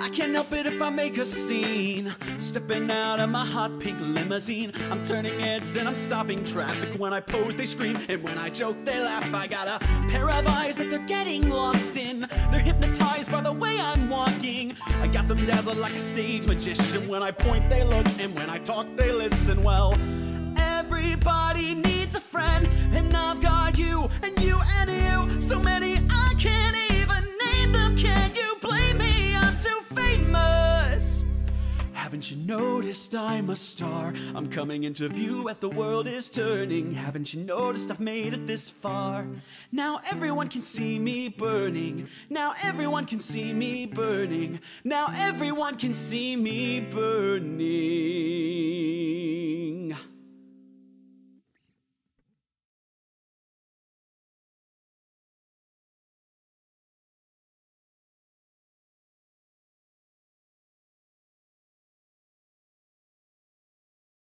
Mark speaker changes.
Speaker 1: I can't help it if I make a scene, stepping out of my hot pink limousine. I'm turning heads and I'm stopping traffic. When I pose they scream, and when I joke they laugh. I got a pair of eyes that they're getting lost in. They're hypnotized by the way I'm walking. I got them dazzled like a stage magician. When I point they look, and when I talk they listen. Well, everybody needs a friend, and I've got you and you and you. So many I can't even name them. Can you blame me? I'm too famous. Haven't you noticed I'm a star? I'm coming into view as the world is turning. Haven't you noticed I've made it this far? Now everyone can see me burning. Now everyone can see me burning. Now everyone can see me burning.